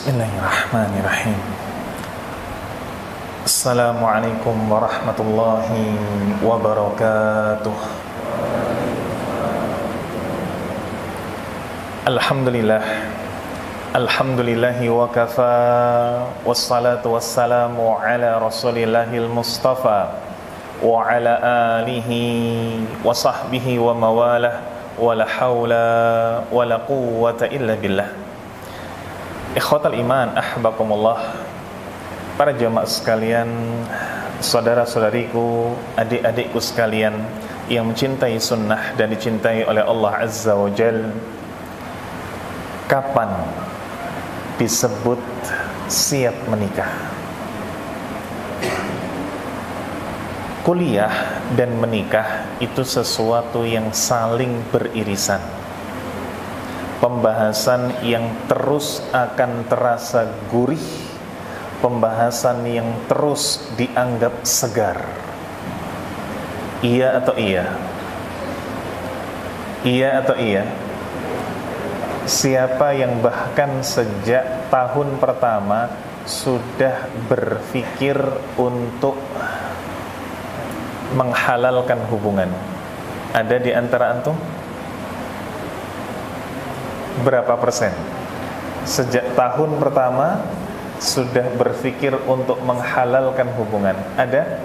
Bismillahirrahmanirrahim. Assalamualaikum warahmatullahi wabarakatuh. Alhamdulillah. Alhamdulillahi wa kafa. Wassalatu wassalamu ala rasulillahil mustafa wa ala alihi wa sahbihi wa mawalah. Wa la hawla wa la quwwata illa billah. Ikhwatal iman, ahbakumullah. Para jamaah sekalian, saudara-saudariku, adik-adikku sekalian yang mencintai sunnah dan dicintai oleh Allah Azza wa Jal, kapan disebut siap menikah? Kuliah dan menikah itu sesuatu yang saling beririsan, pembahasan yang terus akan terasa gurih, pembahasan yang terus dianggap segar. Iya atau iya? Iya atau iya? Siapa yang bahkan sejak tahun pertama sudah berpikir untuk menghalalkan hubungan? Ada di antara antum? Berapa persen? Sejak tahun pertama sudah berpikir untuk menghalalkan hubungan? Ada?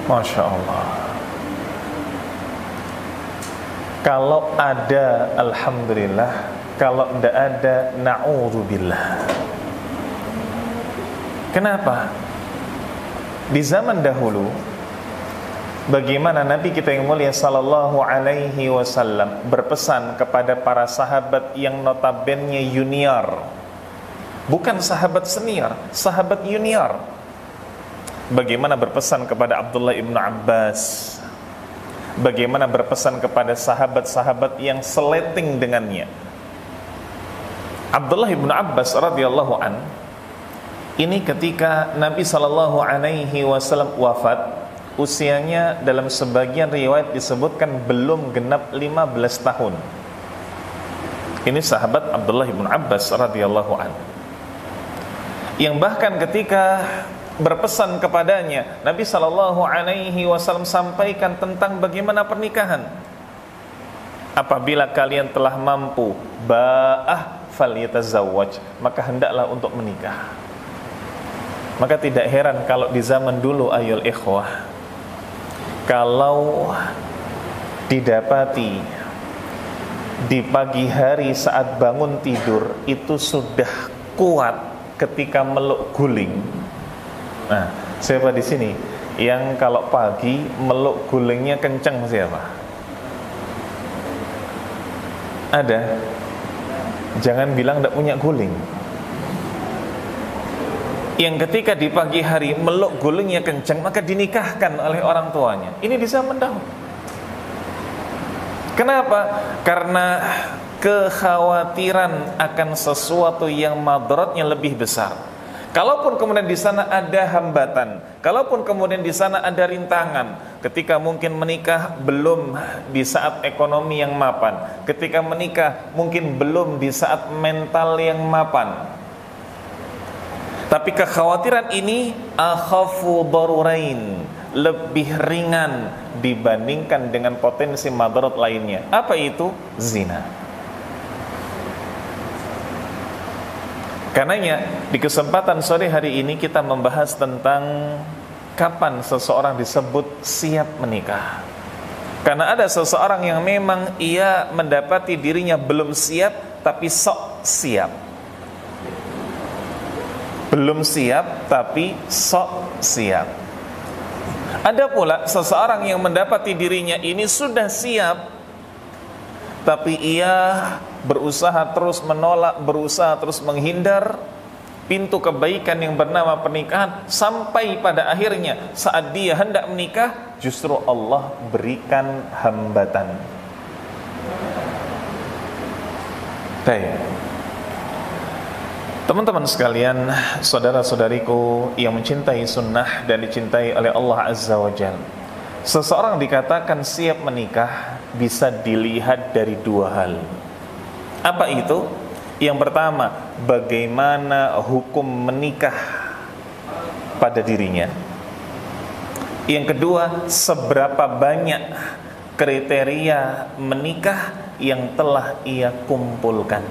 Masya Allah. Kalau ada, alhamdulillah. Kalau tidak ada, na'udzubillah. Kenapa? Di zaman dahulu, bagaimana Nabi kita yang mulia sallallahu alaihi wasallam berpesan kepada para sahabat yang notabene junior, bukan sahabat senior, sahabat junior. Bagaimana berpesan kepada Abdullah ibn Abbas, bagaimana berpesan kepada sahabat-sahabat yang seleting dengannya. Abdullah ibn Abbas radhiyallahu an, ini ketika Nabi sallallahu alaihi wasallam wafat, usianya dalam sebagian riwayat disebutkan belum genap 15 tahun. Ini sahabat Abdullah bin Abbas radhiyallahu anhu, yang bahkan ketika berpesan kepadanya, Nabi sallallahu alaihi wasallam sampaikan tentang bagaimana pernikahan. Apabila kalian telah mampu ba'ah falyatazawwaj, maka hendaklah untuk menikah. Maka tidak heran kalau di zaman dulu ayol ikhwah, kalau didapati di pagi hari saat bangun tidur itu sudah kuat ketika meluk guling. Nah, siapa di sini yang kalau pagi meluk gulingnya kencang, siapa? Ada? Jangan bilang tidak punya guling. Yang ketika di pagi hari meluk gulingnya kencang, maka dinikahkan oleh orang tuanya. Ini di zaman dahulu. Kenapa? Karena kekhawatiran akan sesuatu yang madaratnya lebih besar. Kalaupun kemudian di sana ada hambatan, kalaupun kemudian di sana ada rintangan, ketika mungkin menikah belum di saat ekonomi yang mapan, ketika menikah mungkin belum di saat mental yang mapan, tapi kekhawatiran ini akhafu darurain, lebih ringan dibandingkan dengan potensi madarat lainnya. Apa itu? Zina. Karenanya di kesempatan sore hari ini kita membahas tentang kapan seseorang disebut siap menikah. Karena ada seseorang yang memang ia mendapati dirinya belum siap tapi sok siap. Belum siap tapi sok siap. Ada pula seseorang yang mendapati dirinya ini sudah siap, tapi ia berusaha terus menolak, berusaha terus menghindar pintu kebaikan yang bernama pernikahan, sampai pada akhirnya saat dia hendak menikah justru Allah berikan hambatan. Baik. Teman-teman sekalian, saudara-saudariku yang mencintai sunnah dan dicintai oleh Allah Azza wa Jalla, seseorang dikatakan siap menikah bisa dilihat dari dua hal. Apa itu? Yang pertama, bagaimana hukum menikah pada dirinya. Yang kedua, seberapa banyak kriteria menikah yang telah ia kumpulkan.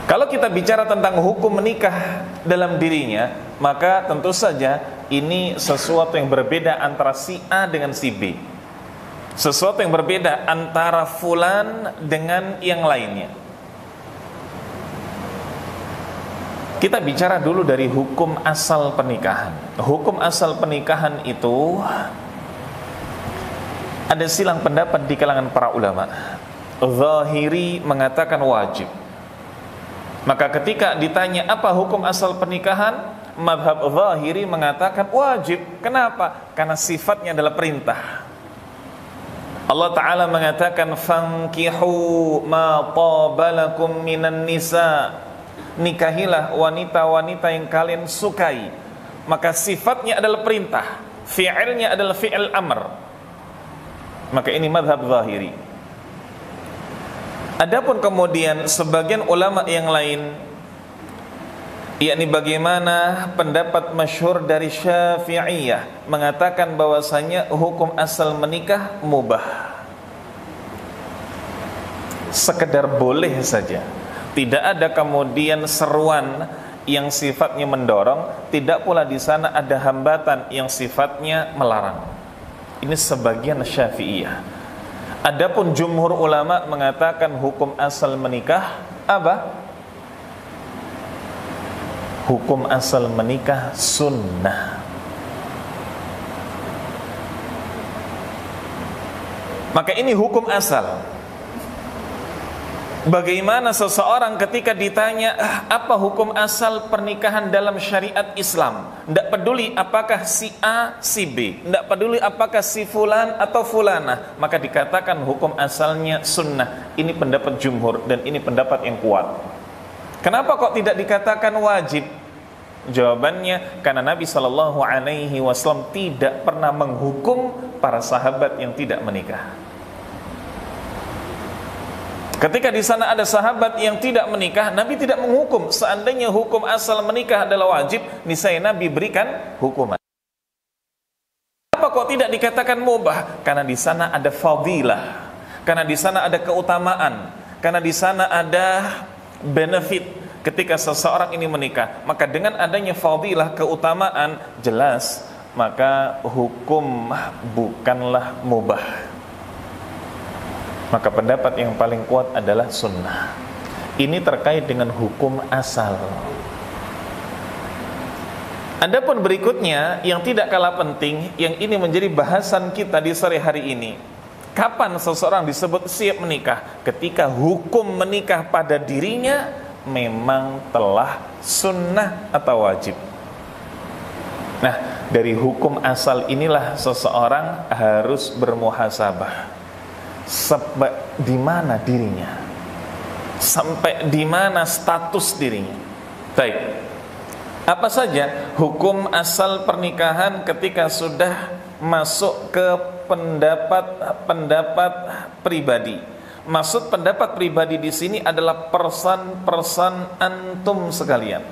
Kalau kita bicara tentang hukum menikah dalam dirinya, maka tentu saja ini sesuatu yang berbeda antara si A dengan si B. Sesuatu yang berbeda antara fulan dengan yang lainnya. Kita bicara dulu dari hukum asal pernikahan. Hukum asal pernikahan itu ada silang pendapat di kalangan para ulama. Zahiri mengatakan wajib. Maka ketika ditanya apa hukum asal pernikahan, mazhab Zahiri mengatakan wajib. Kenapa? Karena sifatnya adalah perintah. Allah Ta'ala mengatakan fankihu ma tabalakum minan nisa, nikahilah wanita-wanita yang kalian sukai. Maka sifatnya adalah perintah, fi'ilnya adalah fi'il amr. Maka ini mazhab Zahiri. Adapun kemudian sebagian ulama yang lain, yakni bagaimana pendapat masyhur dari Syafi'iyah, mengatakan bahwasanya hukum asal menikah mubah, sekedar boleh saja. Tidak ada kemudian seruan yang sifatnya mendorong, tidak pula di sana ada hambatan yang sifatnya melarang. Ini sebagian Syafi'iyah. Adapun jumhur ulama mengatakan hukum asal menikah apa? Hukum asal menikah sunnah. Maka ini hukum asal. Bagaimana seseorang ketika ditanya apa hukum asal pernikahan dalam syariat Islam, tidak peduli apakah si A, si B, tidak peduli apakah si fulan atau fulana, maka dikatakan hukum asalnya sunnah. Ini pendapat jumhur dan ini pendapat yang kuat. Kenapa kok tidak dikatakan wajib? Jawabannya, karena Nabi SAW tidak pernah menghukum para sahabat yang tidak menikah. Ketika di sana ada sahabat yang tidak menikah, Nabi tidak menghukum. Seandainya hukum asal menikah adalah wajib, niscaya Nabi berikan hukuman. Kenapa kok tidak dikatakan mubah? Karena di sana ada fadilah, karena di sana ada keutamaan, karena di sana ada benefit. Ketika seseorang ini menikah, maka dengan adanya fadilah, keutamaan, jelas maka hukum bukanlah mubah. Maka pendapat yang paling kuat adalah sunnah. Ini terkait dengan hukum asal. Adapun berikutnya yang tidak kalah penting, yang ini menjadi bahasan kita di sore hari ini. Kapan seseorang disebut siap menikah? Ketika hukum menikah pada dirinya memang telah sunnah atau wajib. Nah, dari hukum asal inilah seseorang harus bermuhasabah. Sampai di mana dirinya, sampai di mana status dirinya. Baik, apa saja hukum asal pernikahan ketika sudah masuk ke pendapat pribadi. Maksud pendapat pribadi di sini adalah persan antum sekalian.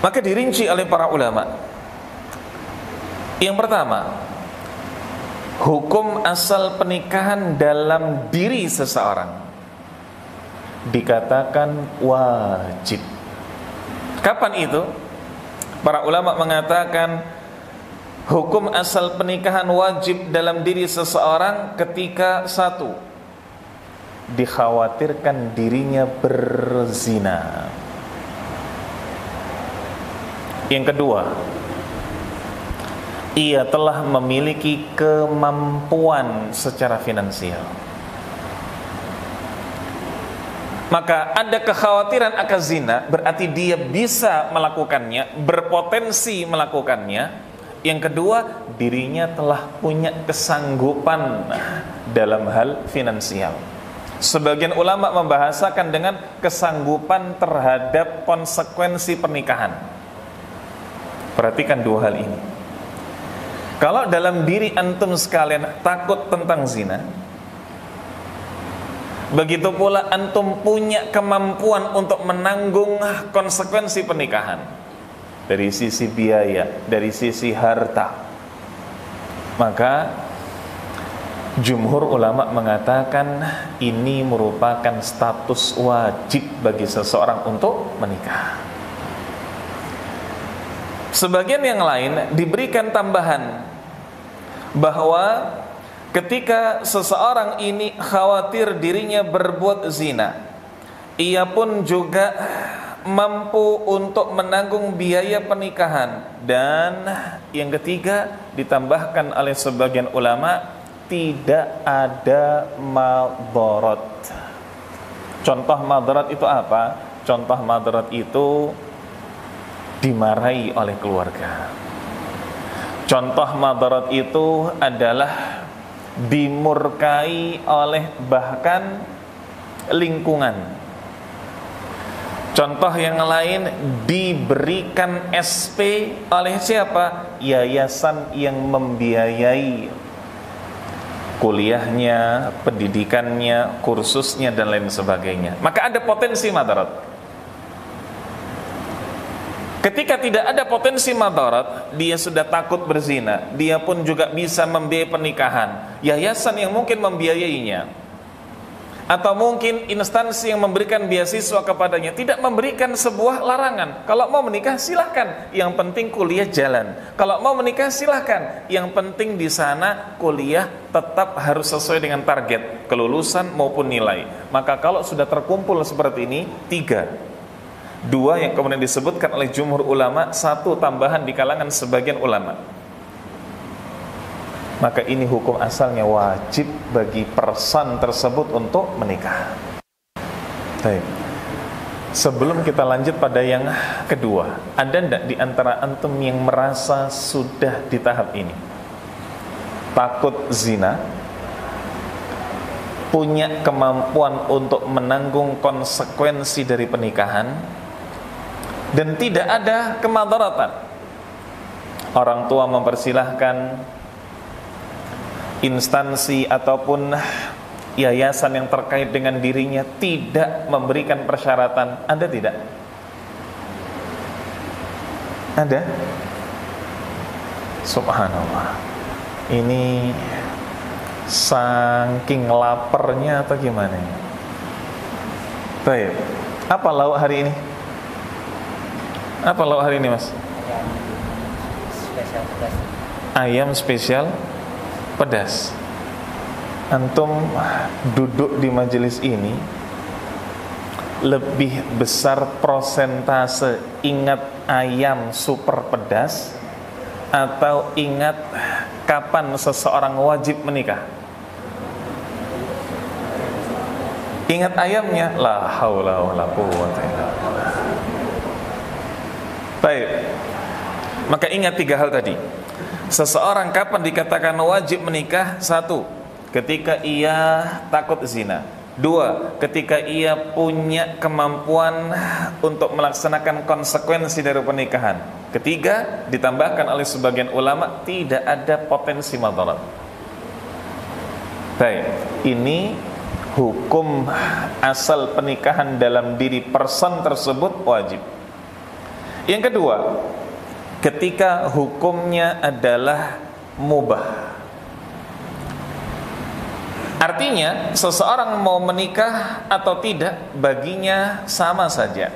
Maka dirinci oleh para ulama. Yang pertama, hukum asal pernikahan dalam diri seseorang dikatakan wajib. Kapan itu? Para ulama mengatakan hukum asal pernikahan wajib dalam diri seseorang ketika satu, dikhawatirkan dirinya berzina. Yang kedua, ia telah memiliki kemampuan secara finansial. Maka ada kekhawatiran akan zina, berarti dia bisa melakukannya, berpotensi melakukannya. Yang kedua, dirinya telah punya kesanggupan dalam hal finansial. Sebagian ulama membahasakan dengan kesanggupan terhadap konsekuensi pernikahan. Perhatikan dua hal ini. Kalau dalam diri antum sekalian takut tentang zina, begitu pula antum punya kemampuan untuk menanggung konsekuensi pernikahan dari sisi biaya, dari sisi harta, maka jumhur ulama mengatakan ini merupakan status wajib bagi seseorang untuk menikah. Sebagian yang lain diberikan tambahan bahwa ketika seseorang ini khawatir dirinya berbuat zina, ia pun juga mampu untuk menanggung biaya pernikahan. Dan yang ketiga ditambahkan oleh sebagian ulama, tidak ada madharat. Contoh madharat itu apa? Contoh madharat itu dimarahi oleh keluarga. Contoh madharat itu adalah dimurkai oleh bahkan lingkungan. Contoh yang lain, diberikan SP oleh siapa? Yayasan yang membiayai kuliahnya, pendidikannya, kursusnya, dan lain sebagainya. Maka ada potensi madharat. Ketika tidak ada potensi madharat, dia sudah takut berzina, dia pun juga bisa membiayai pernikahan. Yayasan yang mungkin membiayainya, atau mungkin instansi yang memberikan beasiswa kepadanya, tidak memberikan sebuah larangan. Kalau mau menikah silahkan, yang penting kuliah jalan. Kalau mau menikah silahkan, yang penting di sana kuliah tetap harus sesuai dengan target kelulusan maupun nilai. Maka kalau sudah terkumpul seperti ini, 3, 2 yang kemudian disebutkan oleh jumhur ulama, 1 tambahan di kalangan sebagian ulama, maka ini hukum asalnya wajib bagi person tersebut untuk menikah. Baik. Sebelum kita lanjut pada yang kedua, ada enggak di antara antum yang merasa sudah di tahap ini? Takut zina, punya kemampuan untuk menanggung konsekuensi dari pernikahan, dan tidak ada kemadharatan. Orang tua mempersilahkan, instansi ataupun yayasan yang terkait dengan dirinya tidak memberikan persyaratan. Ada tidak? Ada? Subhanallah. Ini saking laparnya atau gimana? Baik. Apa lauk hari ini? Apa lauk hari ini, Mas? Ayam spesial pedas. Antum duduk di majelis ini, lebih besar prosentase ingat ayam super pedas atau ingat kapan seseorang wajib menikah? Ingat ayamnya? La haula wala quwwata illa billah. Baik. Maka ingat 3 hal tadi. Seseorang kapan dikatakan wajib menikah? 1, ketika ia takut zina. 2, ketika ia punya kemampuan untuk melaksanakan konsekuensi dari pernikahan. 3, ditambahkan oleh sebagian ulama, tidak ada potensi madharat. Baik, ini hukum asal pernikahan dalam diri person tersebut wajib. Yang kedua, ketika hukumnya adalah mubah. Artinya seseorang mau menikah atau tidak, baginya sama saja.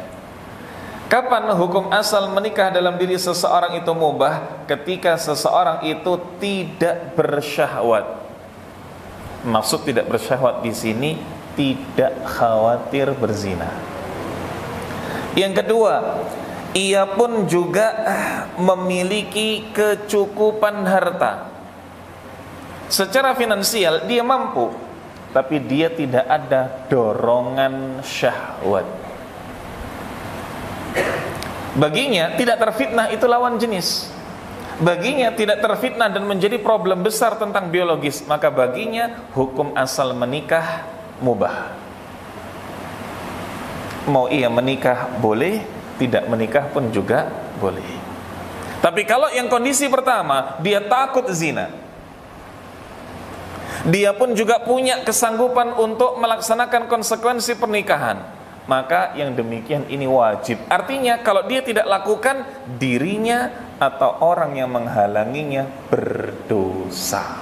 Kapan hukum asal menikah dalam diri seseorang itu mubah? Ketika seseorang itu tidak bersyahwat. Maksud tidak bersyahwat di sini, tidak khawatir berzina. Yang kedua, ia pun juga memiliki kecukupan harta. Secara finansial dia mampu, tapi dia tidak ada dorongan syahwat. Baginya tidak terfitnah itu lawan jenis. Baginya tidak terfitnah dan menjadi problem besar tentang biologis. Maka baginya hukum asal menikah mubah. Mau ia menikah boleh, tidak menikah pun juga boleh. Tapi kalau yang kondisi pertama, dia takut zina, dia pun juga punya kesanggupan untuk melaksanakan konsekuensi pernikahan, maka yang demikian ini wajib. Artinya kalau dia tidak lakukan, dirinya atau orang yang menghalanginya berdosa.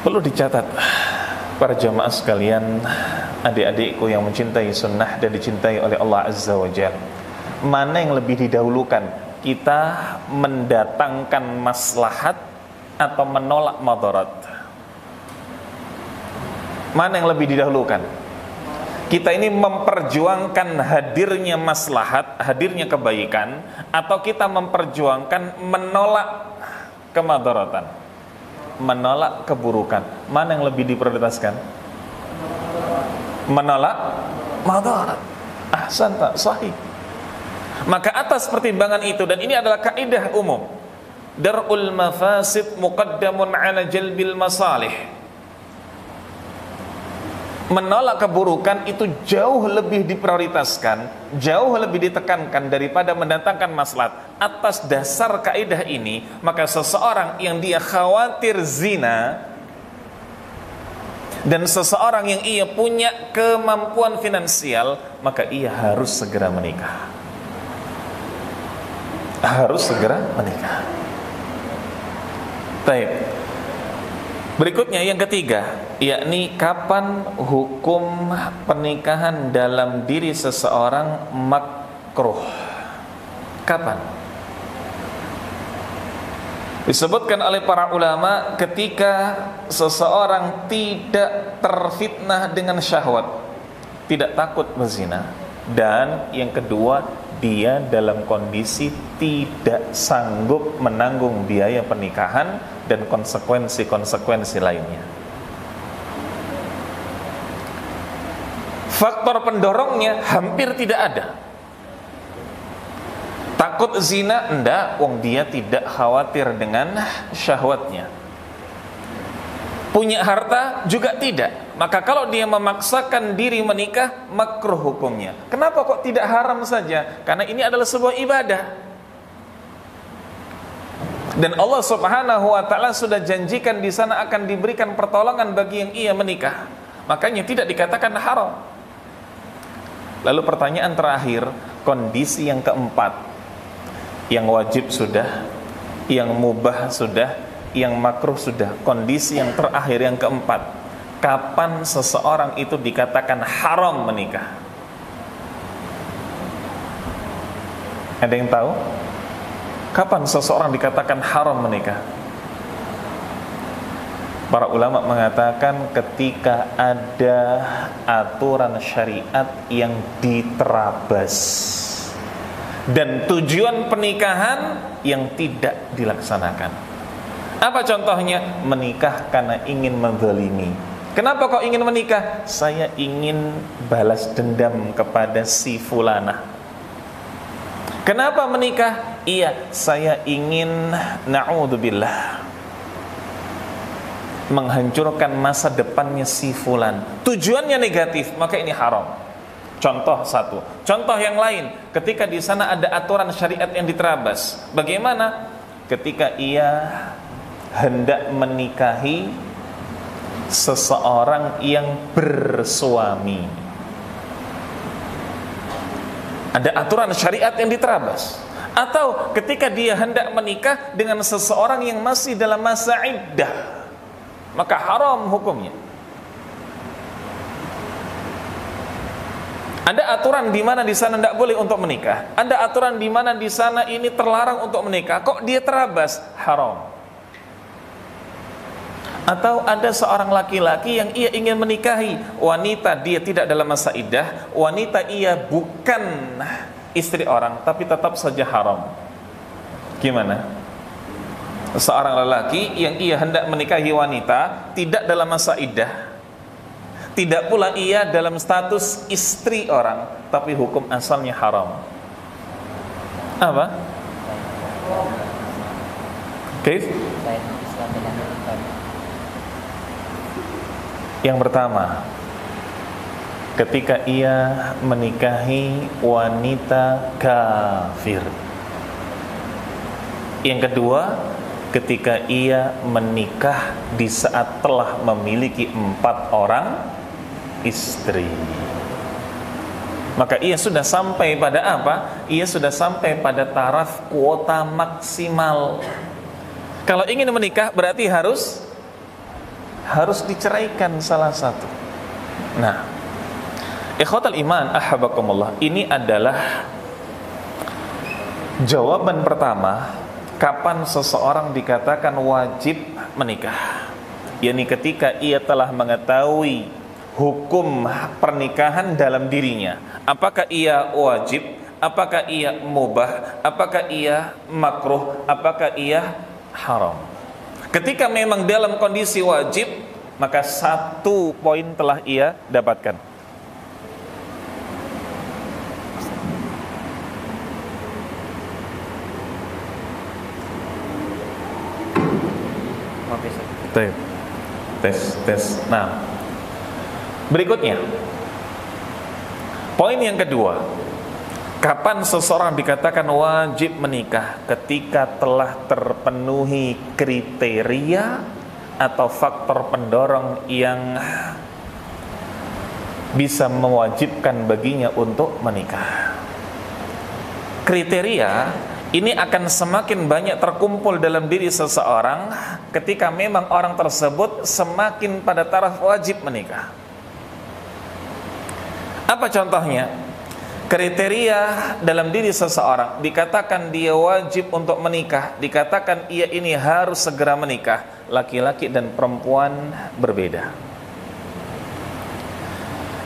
Perlu dicatat para jamaah sekalian, adik-adikku yang mencintai sunnah dan dicintai oleh Allah Azza wa Jalla, mana yang lebih didahulukan, kita mendatangkan maslahat atau menolak madarat? Mana yang lebih didahulukan? Kita ini memperjuangkan hadirnya maslahat, hadirnya kebaikan, atau kita memperjuangkan menolak kemadaratan, menolak keburukan? Mana yang lebih diprioritaskan? Menolak madarat. Ahsan, tak sahih. Maka atas pertimbangan itu, dan ini adalah kaidah umum, dar'ul mafasid muqaddamun ala jalbil masalih. Menolak keburukan itu jauh lebih diprioritaskan, jauh lebih ditekankan daripada mendatangkan maslahat. Atas dasar kaidah ini, maka seseorang yang dia khawatir zina, dan seseorang yang ia punya kemampuan finansial, maka ia harus segera menikah. Harus segera menikah. Baik. Berikutnya yang ketiga, yakni kapan hukum pernikahan dalam diri seseorang makruh. Kapan? Disebutkan oleh para ulama ketika seseorang tidak terfitnah dengan syahwat, tidak takut berzina, dan yang kedua, dia dalam kondisi tidak sanggup menanggung biaya pernikahan dan konsekuensi-konsekuensi lainnya. Faktor pendorongnya hampir tidak ada. Takut zina? Enggak, wong dia tidak khawatir dengan syahwatnya. Punya harta? Juga tidak. Maka kalau dia memaksakan diri menikah, makruh hukumnya. Kenapa kok tidak haram saja? Karena ini adalah sebuah ibadah. Dan Allah Subhanahu wa taala sudah janjikan di sana akan diberikan pertolongan bagi yang ia menikah. Makanya tidak dikatakan haram. Lalu pertanyaan terakhir, kondisi yang keempat, yang wajib sudah, yang mubah sudah, yang makruh sudah. Kondisi yang terakhir, yang keempat, kapan seseorang itu dikatakan haram menikah? Ada yang tahu? Kapan seseorang dikatakan haram menikah? Para ulama mengatakan ketika ada aturan syariat yang diterabas dan tujuan pernikahan yang tidak dilaksanakan. Apa contohnya? Menikah karena ingin menzalimi. Kenapa kok ingin menikah? Saya ingin balas dendam kepada si fulanah. Kenapa menikah? Iya, saya ingin, na'udzubillah, menghancurkan masa depannya si fulan. Tujuannya negatif, maka ini haram. Contoh satu. Contoh yang lain, ketika di sana ada aturan syariat yang diterabas. Bagaimana? Ketika ia hendak menikahi seseorang yang bersuami. Ada aturan syariat yang diterabas. Atau ketika dia hendak menikah dengan seseorang yang masih dalam masa iddah, maka haram hukumnya. Ada aturan di mana di sana tidak boleh untuk menikah. Ada aturan di mana di sana ini terlarang untuk menikah. Kok dia terabas? Haram. Atau ada seorang laki-laki yang ia ingin menikahi wanita, dia tidak dalam masa iddah, wanita ia bukan istri orang, tapi tetap saja haram. Gimana? Seorang lelaki yang ia hendak menikahi wanita tidak dalam masa iddah, tidak pula ia dalam status istri orang, tapi hukum asalnya haram. Apa? Kaif? Yang pertama, ketika ia menikahi wanita kafir. Yang kedua, ketika ia menikah di saat telah memiliki 4 orang istri. Maka ia sudah sampai pada apa? Ia sudah sampai pada taraf kuota maksimal. Kalau ingin menikah berarti harus diceraikan salah satu. Nah, ikhwatal iman ahabakumullah, ini adalah jawaban pertama kapan seseorang dikatakan wajib menikah. yakni ketika ia telah mengetahui hukum pernikahan dalam dirinya, apakah ia wajib, apakah ia mubah, apakah ia makruh, apakah ia haram. Ketika memang dalam kondisi wajib, maka 1 poin telah ia dapatkan. Tes. Nah, berikutnya, poin yang kedua, kapan seseorang dikatakan wajib menikah? Ketika telah terpenuhi kriteria atau faktor pendorong yang bisa mewajibkan baginya untuk menikah. Kriteria ini akan semakin banyak terkumpul dalam diri seseorang ketika memang orang tersebut semakin pada taraf wajib menikah. Apa contohnya? Kriteria dalam diri seseorang, dikatakan dia wajib untuk menikah, dikatakan ia ini harus segera menikah. Laki-laki dan perempuan berbeda.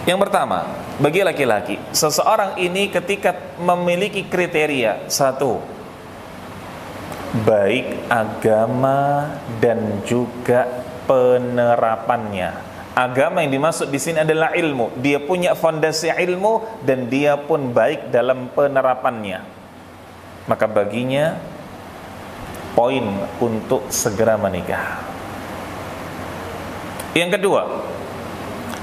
Yang pertama, bagi laki-laki, seseorang ini ketika memiliki kriteria 1, baik agama dan juga penerapannya. Agama yang dimaksud di sini adalah ilmu. Dia punya fondasi ilmu dan dia pun baik dalam penerapannya. Maka baginya poin untuk segera menikah. Yang kedua,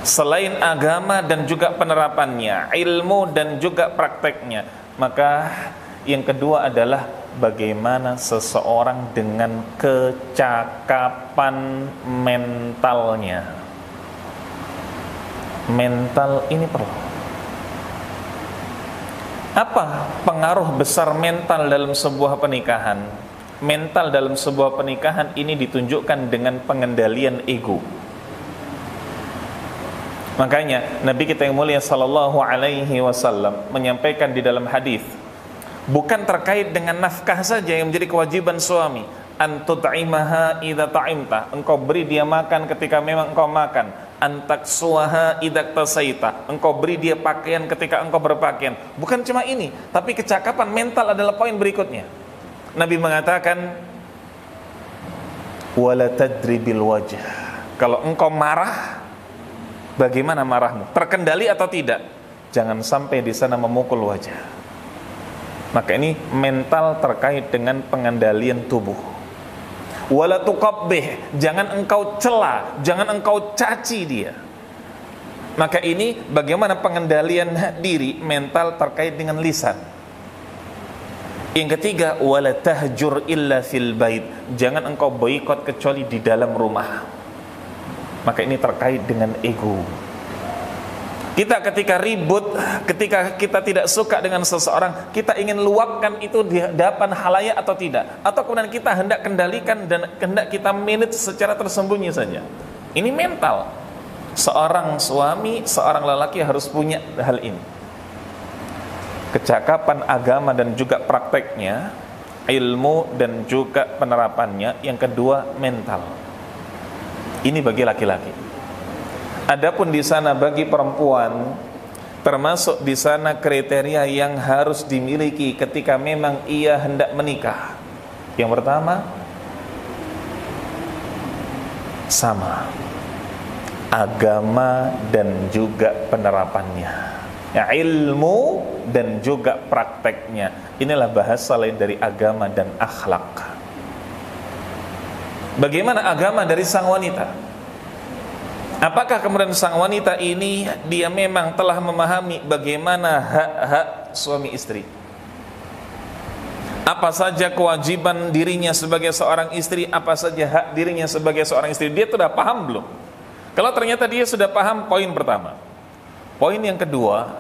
selain agama dan juga penerapannya, ilmu dan juga prakteknya, maka yang kedua adalah bagaimana seseorang dengan kecakapan mentalnya. Mental ini perlu. Apa pengaruh besar mental dalam sebuah pernikahan? Mental dalam sebuah pernikahan ini ditunjukkan dengan pengendalian ego. Makanya Nabi kita yang mulia sallallahu alaihi wasallam menyampaikan di dalam hadis, bukan terkait dengan nafkah saja yang menjadi kewajiban suami, antut'imaha idza ta'imta, engkau beri dia makan ketika memang engkau makan, antaksuha idza tasaita, engkau beri dia pakaian ketika engkau berpakaian. Bukan cuma ini, tapi kecakapan mental adalah poin berikutnya. Nabi mengatakan wala tadribil wajh, kalau engkau marah, bagaimana marahmu? Terkendali atau tidak? Jangan sampai di sana memukul wajah. Maka ini mental terkait dengan pengendalian tubuh. Wala tuqabbih, jangan engkau cela, jangan engkau caci dia. Maka ini bagaimana pengendalian diri mental terkait dengan lisan. Yang ketiga, wala tahjur illa fil bait, jangan engkau boikot kecuali di dalam rumah. Maka ini terkait dengan ego. Kita ketika ribut, ketika kita tidak suka dengan seseorang, kita ingin luapkan itu di hadapan khalayak atau tidak, atau kemudian kita hendak kendalikan dan hendak kita manage secara tersembunyi saja. Ini mental. Seorang suami, seorang lelaki harus punya hal ini. Kecakapan agama dan juga prakteknya, ilmu dan juga penerapannya. Yang kedua, mental. Ini bagi laki-laki. Adapun di sana bagi perempuan, termasuk di sana kriteria yang harus dimiliki ketika memang ia hendak menikah. Yang pertama, sama agama dan juga penerapannya, ya, ilmu dan juga prakteknya. Inilah bahasa lain dari agama dan akhlak. Bagaimana agama dari sang wanita? Apakah kemudian sang wanita ini dia memang telah memahami bagaimana hak-hak suami istri? Apa saja kewajiban dirinya sebagai seorang istri, apa saja hak dirinya sebagai seorang istri? Dia sudah paham belum? Kalau ternyata dia sudah paham, poin pertama. Poin yang kedua,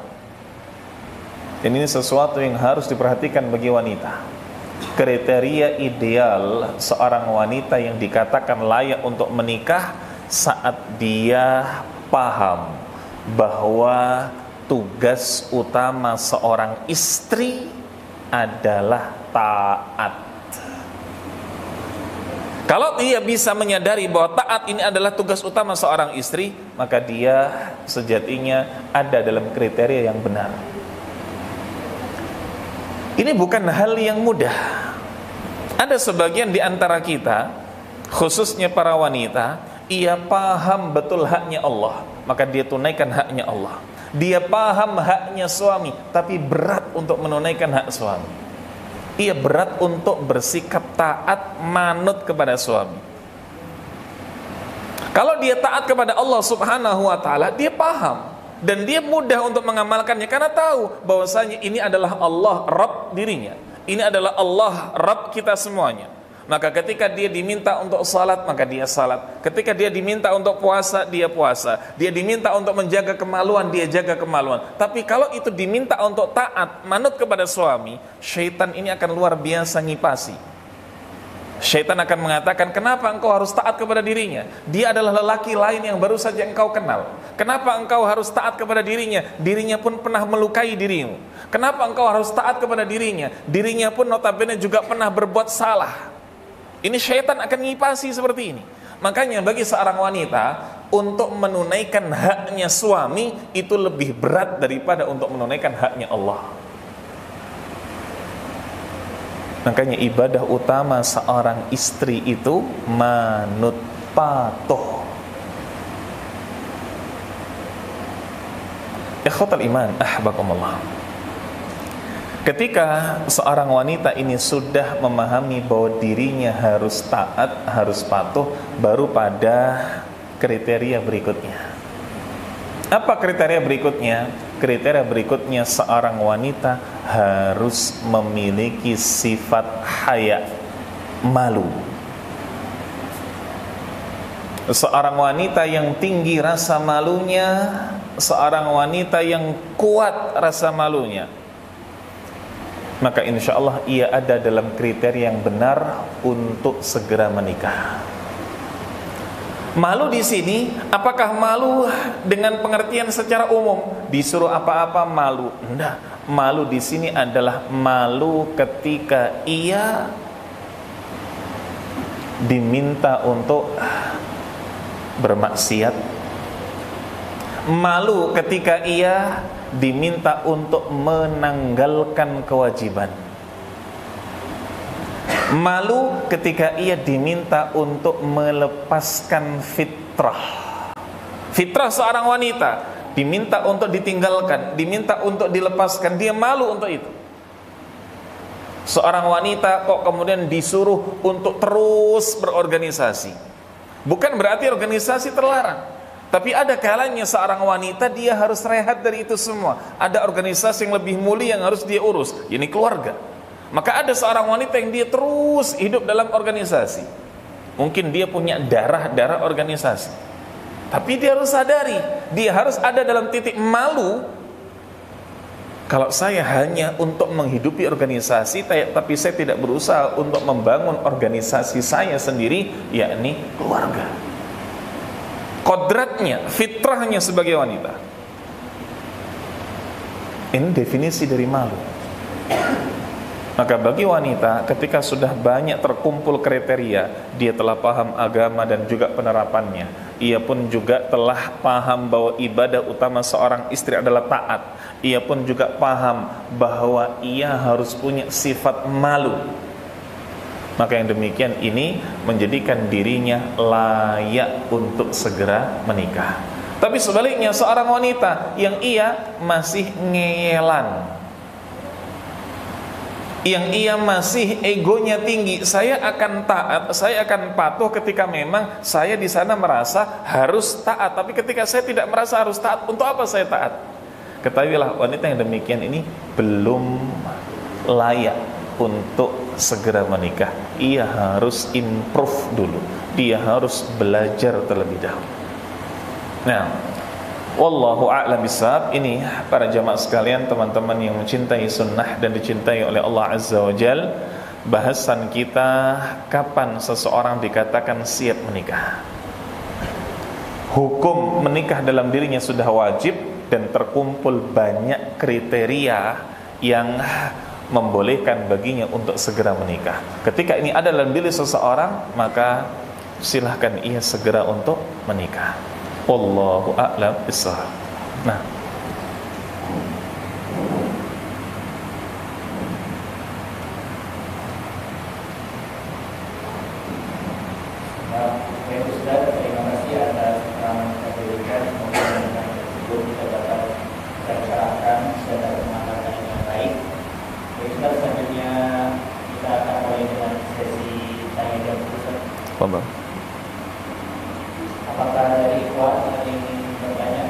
dan ini sesuatu yang harus diperhatikan bagi wanita. Kriteria ideal seorang wanita yang dikatakan layak untuk menikah saat dia paham bahwa tugas utama seorang istri adalah taat. Kalau dia bisa menyadari bahwa taat ini adalah tugas utama seorang istri, maka dia sejatinya ada dalam kriteria yang benar. Ini bukan hal yang mudah. Ada sebagian di antara kita, khususnya para wanita, ia paham betul haknya Allah, maka dia tunaikan haknya Allah. Dia paham haknya suami, tapi berat untuk menunaikan hak suami. Ia berat untuk bersikap taat manut kepada suami. Kalau dia taat kepada Allah Subhanahu wa taala, dia paham dan dia mudah untuk mengamalkannya karena tahu bahwasanya ini adalah Allah Rabb dirinya. Ini adalah Allah Rabb kita semuanya. Maka ketika dia diminta untuk salat, maka dia salat. Ketika dia diminta untuk puasa, dia puasa. Dia diminta untuk menjaga kemaluan, dia jaga kemaluan. Tapi kalau itu diminta untuk taat, manut kepada suami, syaitan ini akan luar biasa ngipasi. Syaitan akan mengatakan, kenapa engkau harus taat kepada dirinya? Dia adalah lelaki lain yang baru saja engkau kenal. Kenapa engkau harus taat kepada dirinya? Dirinya pun pernah melukai dirimu. Kenapa engkau harus taat kepada dirinya? Dirinya pun notabene juga pernah berbuat salah. Ini syaitan akan ngipasi seperti ini. Makanya bagi seorang wanita, untuk menunaikan haknya suami itu lebih berat daripada untuk menunaikan haknya Allah. Makanya ibadah utama seorang istri itu manut patuh. Ikhwatal iman, ahbakumullah. Ketika seorang wanita ini sudah memahami bahwa dirinya harus taat, harus patuh, baru pada kriteria berikutnya. Apa kriteria berikutnya? Kriteria berikutnya seorang wanita harus memiliki sifat haya, malu. Seorang wanita yang tinggi rasa malunya, seorang wanita yang kuat rasa malunya, maka insya Allah ia ada dalam kriteria yang benar untuk segera menikah. Malu di sini, apakah malu dengan pengertian secara umum? Disuruh apa-apa malu? Enggak. Malu di sini adalah malu ketika ia diminta untuk bermaksiat. Malu ketika ia diminta untuk menanggalkan kewajiban. Malu ketika ia diminta untuk melepaskan fitrah. Fitrah seorang wanita diminta untuk ditinggalkan, diminta untuk dilepaskan, dia malu untuk itu. Seorang wanita kok kemudian disuruh untuk terus berorganisasi. Bukan berarti organisasi terlarang, tapi ada kalanya seorang wanita dia harus rehat dari itu semua. Ada organisasi yang lebih mulia yang harus dia urus, ini keluarga. Maka ada seorang wanita yang dia terus hidup dalam organisasi. Mungkin dia punya darah organisasi, tapi dia harus sadari, dia harus ada dalam titik malu. Kalau saya hanya untuk menghidupi organisasi, tapi saya tidak berusaha untuk membangun organisasi saya sendiri, yakni keluarga. Kodratnya, fitrahnya sebagai wanita. Ini definisi dari malu. Maka bagi wanita, ketika sudah banyak terkumpul kriteria, dia telah paham agama dan juga penerapannya, ia pun juga telah paham bahwa ibadah utama seorang istri adalah taat, ia pun juga paham bahwa ia harus punya sifat malu, maka yang demikian ini menjadikan dirinya layak untuk segera menikah. Tapi sebaliknya seorang wanita yang ia masih ngeyelan, yang ia masih egonya tinggi. Saya akan taat, saya akan patuh ketika memang saya di sana merasa harus taat. Tapi ketika saya tidak merasa harus taat, untuk apa saya taat? Ketahuilah wanita yang demikian ini belum layak untuk segera menikah. Ia harus improve dulu. Dia harus belajar terlebih dahulu. Nah, wallahu a'lam bishawab. Ini para jamaah sekalian, teman-teman yang mencintai sunnah dan dicintai oleh Allah Azza wa Jal, bahasan kita kapan seseorang dikatakan siap menikah. Hukum menikah dalam dirinya sudah wajib dan terkumpul banyak kriteria yang membolehkan baginya untuk segera menikah. Ketika ini ada dalam diri seseorang, maka silahkan ia segera untuk menikah. Wallahu a'lam bishawab. Nah, Ustaz, terima kasih atas keterangan yang diberikan. Semoga dengan tersebut kita dapat tercerahkan dan dapat mengamalkan dengan baik. Ustaz, selanjutnya kita akan mulai dengan sesi tanya jawab. Bapak. Apakah dari ikhwan yang ingin bertanya?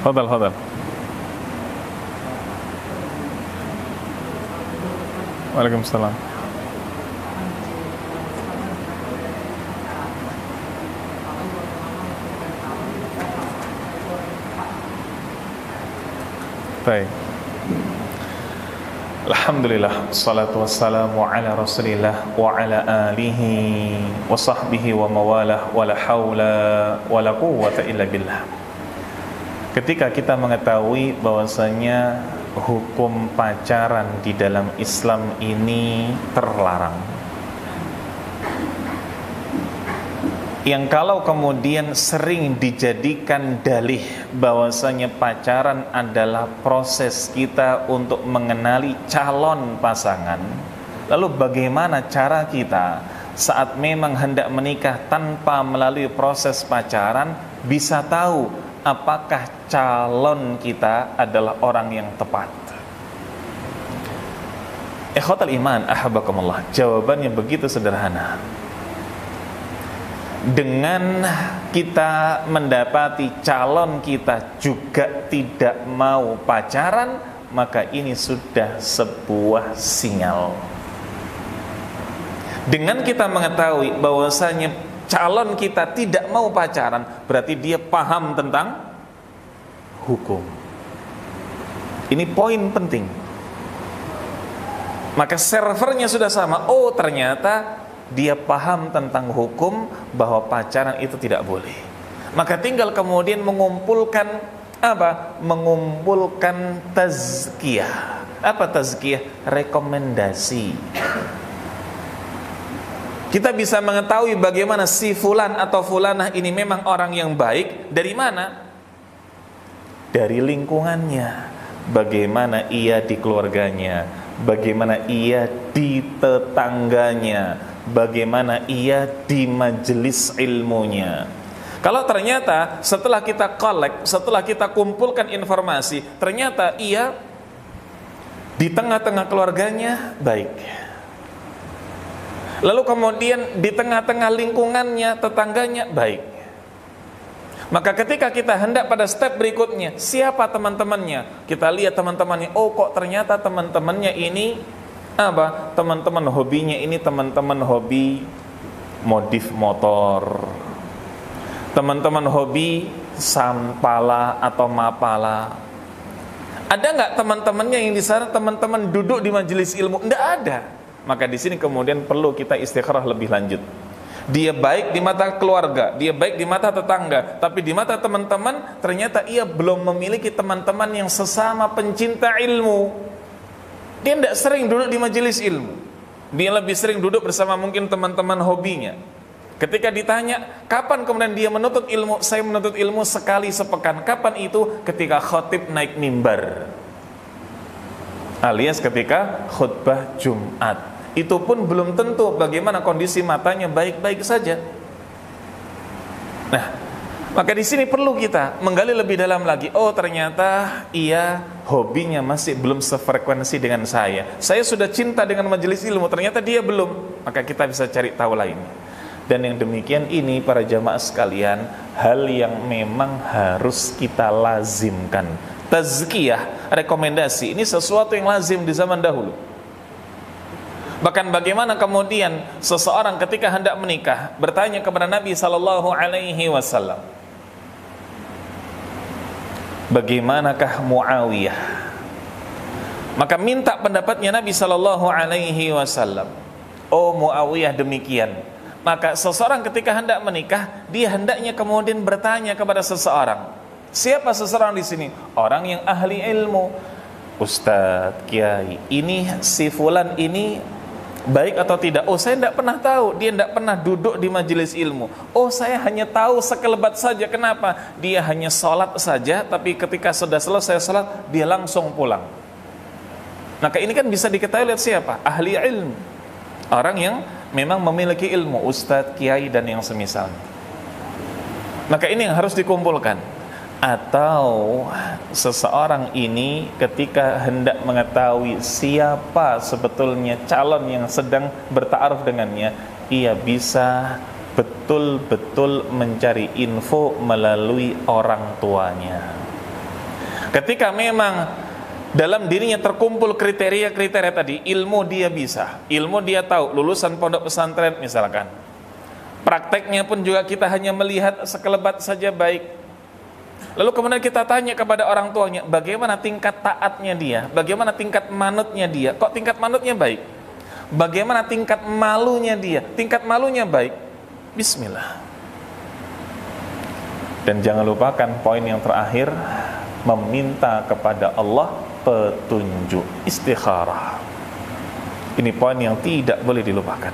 Fadal. Waalaikumsalam. Baik. Alhamdulillah, salatu wassalamu ala rasulillah wa ala alihi wa sahbihi wa mawalah, wa la hawla wa la quwwata illa billah. Ketika kita mengetahui bahwasanya hukum pacaran di dalam Islam ini terlarang, yang kalau kemudian sering dijadikan dalih bahwasanya pacaran adalah proses kita untuk mengenali calon pasangan, lalu bagaimana cara kita saat memang hendak menikah tanpa melalui proses pacaran bisa tahu apakah calon kita adalah orang yang tepat? Ikhwatal iman, ahabbakumullah. Jawabannya begitu sederhana. Dengan kita mendapati calon kita juga tidak mau pacaran, maka ini sudah sebuah sinyal. Dengan kita mengetahui bahwasanya calon kita tidak mau pacaran, berarti dia paham tentang hukum. Ini poin penting. Maka servernya sudah sama. Oh, ternyata dia paham tentang hukum bahwa pacaran itu tidak boleh. Maka tinggal kemudian mengumpulkan apa? Mengumpulkan tazkiyah. Apa tazkiyah? Rekomendasi. Kita bisa mengetahui bagaimana si fulan atau fulanah ini memang orang yang baik dari mana? Dari lingkungannya. Bagaimana ia di keluarganya, bagaimana ia di tetangganya, bagaimana ia di majelis ilmunya. Kalau ternyata setelah kita collect, setelah kita kumpulkan informasi, ternyata ia di tengah-tengah keluarganya baik, lalu kemudian di tengah-tengah lingkungannya, tetangganya baik, maka ketika kita hendak pada step berikutnya, siapa teman-temannya? Kita lihat teman-temannya, oh kok ternyata teman-temannya ini apa? Teman-teman hobinya ini teman-teman hobi modif motor, teman-teman hobi sampala atau mapala. Ada nggak teman-temannya yang di sana teman-teman duduk di majelis ilmu? Nggak ada. Maka di sini kemudian perlu kita istikharah lebih lanjut. Dia baik di mata keluarga, dia baik di mata tetangga, tapi di mata teman-teman ternyata ia belum memiliki teman-teman yang sesama pencinta ilmu. Dia tidak sering duduk di majelis ilmu. Dia lebih sering duduk bersama mungkin teman-teman hobinya. Ketika ditanya, kapan kemudian dia menuntut ilmu? Saya menuntut ilmu sekali sepekan. Kapan itu? Ketika khotib naik mimbar. alias ketika khutbah Jumat. Itu pun belum tentu bagaimana kondisi matanya baik-baik saja. Nah, maka di sini perlu kita menggali lebih dalam lagi. Oh, ternyata ia hobinya masih belum sefrekuensi dengan saya. Saya sudah cinta dengan majelis ilmu, ternyata dia belum. Maka kita bisa cari tahu lainnya. Dan yang demikian ini para jamaah sekalian, hal yang memang harus kita lazimkan. Tazkiyah, rekomendasi, ini sesuatu yang lazim di zaman dahulu. Bahkan bagaimana kemudian seseorang ketika hendak menikah bertanya kepada Nabi SAW, bagaimanakah Muawiyah? Maka minta pendapatnya Nabi SAW. Oh, Muawiyah demikian. Maka seseorang ketika hendak menikah, dia hendaknya kemudian bertanya kepada seseorang. Siapa seseorang di sini? Orang yang ahli ilmu. Ustadz, Kiai, ini si fulan ini baik atau tidak? Oh, saya tidak pernah tahu. Dia tidak pernah duduk di majelis ilmu. Oh, saya hanya tahu sekelebat saja. Kenapa? Dia hanya sholat saja, tapi ketika sudah selesai sholat, dia langsung pulang. Maka ini kan bisa diketahui lihat siapa? Ahli ilmu. Orang yang memang memiliki ilmu, ustadz, kiai, dan yang semisalnya. Maka ini yang harus dikumpulkan. Atau seseorang ini ketika hendak mengetahui siapa sebetulnya calon yang sedang bertaaruf dengannya, ia bisa betul-betul mencari info melalui orang tuanya. Ketika memang dalam dirinya terkumpul kriteria-kriteria tadi, ilmu dia bisa, ilmu dia tahu, lulusan pondok pesantren misalkan, prakteknya pun juga kita hanya melihat sekelebat saja baik. Lalu kemudian kita tanya kepada orang tuanya, bagaimana tingkat taatnya dia, bagaimana tingkat manutnya dia, kok tingkat manutnya baik, bagaimana tingkat malunya dia, tingkat malunya baik. Bismillah. Dan jangan lupakan poin yang terakhir, meminta kepada Allah petunjuk, istikharah. Ini poin yang tidak boleh dilupakan.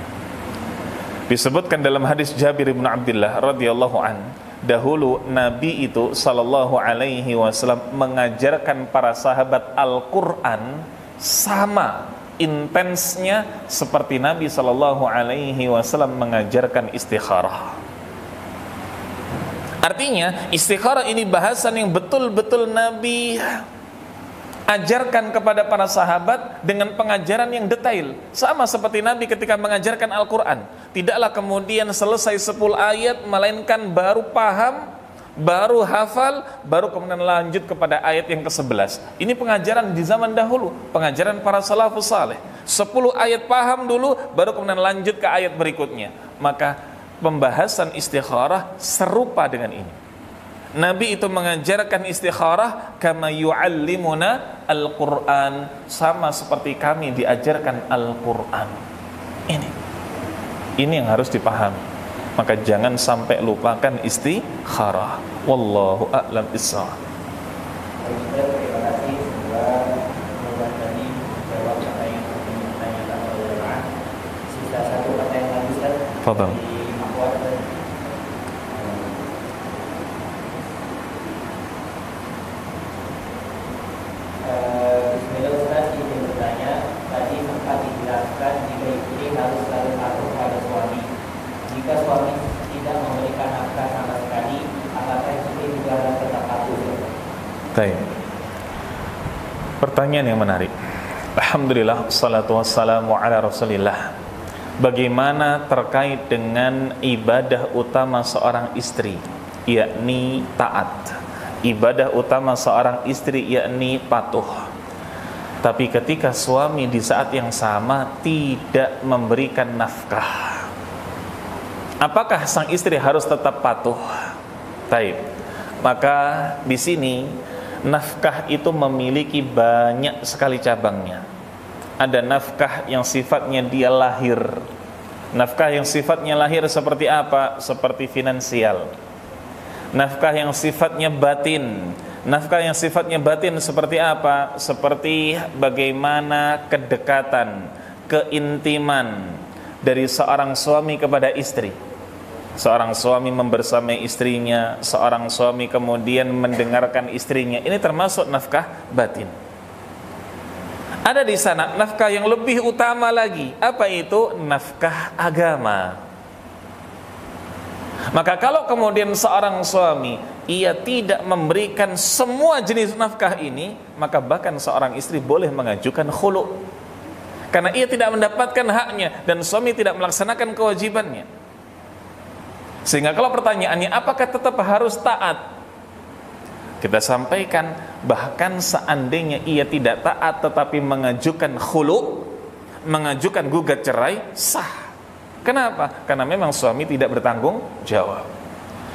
Disebutkan dalam hadis Jabir bin Abdullah radhiyallahu an, dahulu Nabi itu sallallahu alaihi wasallam mengajarkan para sahabat Al-Qur'an sama intensnya seperti Nabi sallallahu alaihi wasallam mengajarkan istikharah. Artinya istikharah ini bahasan yang betul-betul Nabi ajarkan kepada para sahabat dengan pengajaran yang detail. Sama seperti Nabi ketika mengajarkan Al-Quran, tidaklah kemudian selesai 10 ayat melainkan baru paham, baru hafal, baru kemudian lanjut kepada ayat yang ke-11. Ini pengajaran di zaman dahulu, pengajaran para salafus saleh. 10 ayat paham dulu, baru kemudian lanjut ke ayat berikutnya. Maka pembahasan istikharah serupa dengan ini. Nabi itu mengajarkan istikharah kama yu'allimuna al-Qur'an, sama seperti kami diajarkan Al-Qur'an. Ini yang harus dipahami. Maka jangan sampai lupakan istikharah. Wallahu a'lam bishawab. Terima kasih sudah tadi jawab apa yang ditanyakan oleh jemaah. Sisa satu pertanyaan lagi, Ustaz. Fadhal. Bismillah, Ustaz, izin bertanya. Tadi sempat dijelaskan jika istri harus selalu patuh pada suami. Jika suami tidak memberikan nafkah sama sekali, apakah istri juga harus tetap patuh? Baik. Pertanyaan yang menarik. Alhamdulillah, salatu wassalamu ala Rasulillah. Bagaimana terkait dengan ibadah utama seorang istri, yakni taat. Ibadah utama seorang istri yakni patuh. Tapi ketika suami di saat yang sama tidak memberikan nafkah, apakah sang istri harus tetap patuh? Taib. Maka di sini nafkah itu memiliki banyak sekali cabangnya. Ada nafkah yang sifatnya dia lahir. Nafkah yang sifatnya lahir seperti apa? Seperti finansial. Nafkah yang sifatnya batin. Nafkah yang sifatnya batin seperti apa? Seperti bagaimana kedekatan, keintiman dari seorang suami kepada istri. Seorang suami membersamai istrinya, seorang suami kemudian mendengarkan istrinya. Ini termasuk nafkah batin. Ada di sana nafkah yang lebih utama lagi. Apa itu? Nafkah agama. Maka kalau kemudian seorang suami ia tidak memberikan semua jenis nafkah ini, maka bahkan seorang istri boleh mengajukan khulu, karena ia tidak mendapatkan haknya dan suami tidak melaksanakan kewajibannya. Sehingga kalau pertanyaannya apakah tetap harus taat, kita sampaikan bahkan seandainya ia tidak taat tetapi mengajukan khulu, mengajukan gugat cerai, sah. Kenapa? Karena memang suami tidak bertanggung jawab.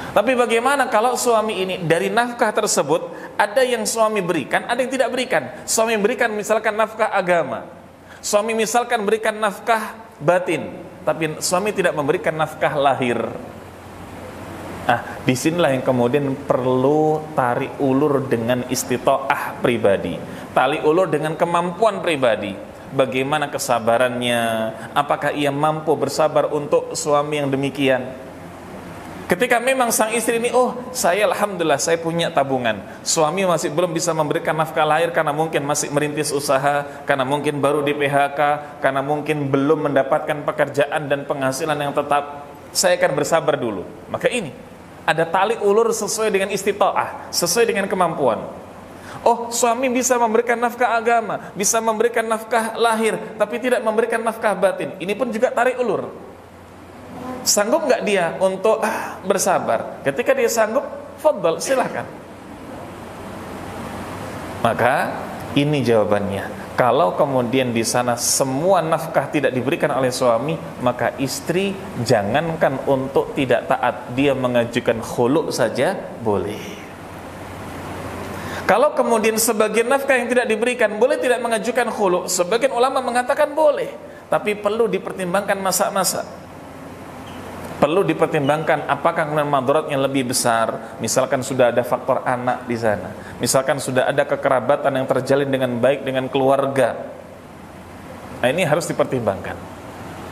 Tapi bagaimana kalau suami ini dari nafkah tersebut ada yang suami berikan, ada yang tidak berikan. Suami berikan misalkan nafkah agama, suami misalkan berikan nafkah batin, tapi suami tidak memberikan nafkah lahir. Disinilah yang kemudian perlu tarik ulur dengan istita'ah pribadi, tarik ulur dengan kemampuan pribadi. Bagaimana kesabarannya? Apakah ia mampu bersabar untuk suami yang demikian? Ketika memang sang istri ini, saya alhamdulillah saya punya tabungan, suami masih belum bisa memberikan nafkah lahir karena mungkin masih merintis usaha, karena mungkin baru di PHK, karena mungkin belum mendapatkan pekerjaan dan penghasilan yang tetap, saya akan bersabar dulu. Maka ini ada tali ulur sesuai dengan istita'ah, sesuai dengan kemampuan. Suami bisa memberikan nafkah agama, bisa memberikan nafkah lahir, tapi tidak memberikan nafkah batin. Ini pun juga tarik ulur. Sanggup nggak dia untuk bersabar? Ketika dia sanggup, fadhal, silahkan. Maka ini jawabannya. Kalau kemudian di sana semua nafkah tidak diberikan oleh suami, maka istri jangankan untuk tidak taat, dia mengajukan khulu saja boleh. Kalau kemudian sebagian nafkah yang tidak diberikan, boleh tidak mengajukan khulu? Sebagian ulama mengatakan boleh, tapi perlu dipertimbangkan masa-masa. Perlu dipertimbangkan apakah madaratnya lebih besar. Misalkan sudah ada faktor anak di sana, misalkan sudah ada kekerabatan yang terjalin dengan baik dengan keluarga. Ini harus dipertimbangkan.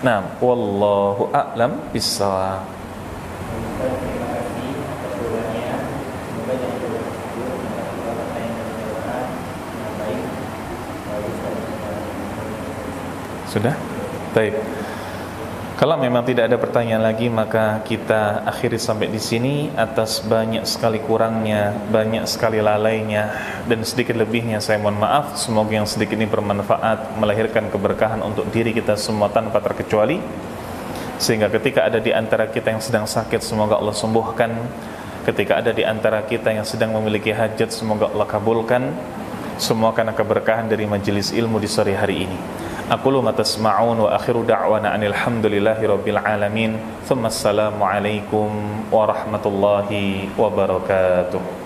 Nah, wallahu a'lam bishawab. Sudah? Baik. Kalau memang tidak ada pertanyaan lagi, maka kita akhiri sampai di sini. Atas banyak sekali kurangnya, banyak sekali lalainya, dan sedikit lebihnya saya mohon maaf. Semoga yang sedikit ini bermanfaat, melahirkan keberkahan untuk diri kita semua tanpa terkecuali. Sehingga ketika ada di antara kita yang sedang sakit, semoga Allah sembuhkan. Ketika ada di antara kita yang sedang memiliki hajat, semoga Allah kabulkan. Semua karena keberkahan dari majelis ilmu di sore hari ini. Aqulu ma tasma'un wa akhiru da'wana anil hamdulillahi rabbil alamin. Thumma assalamu alaikum warahmatullahi wabarakatuh.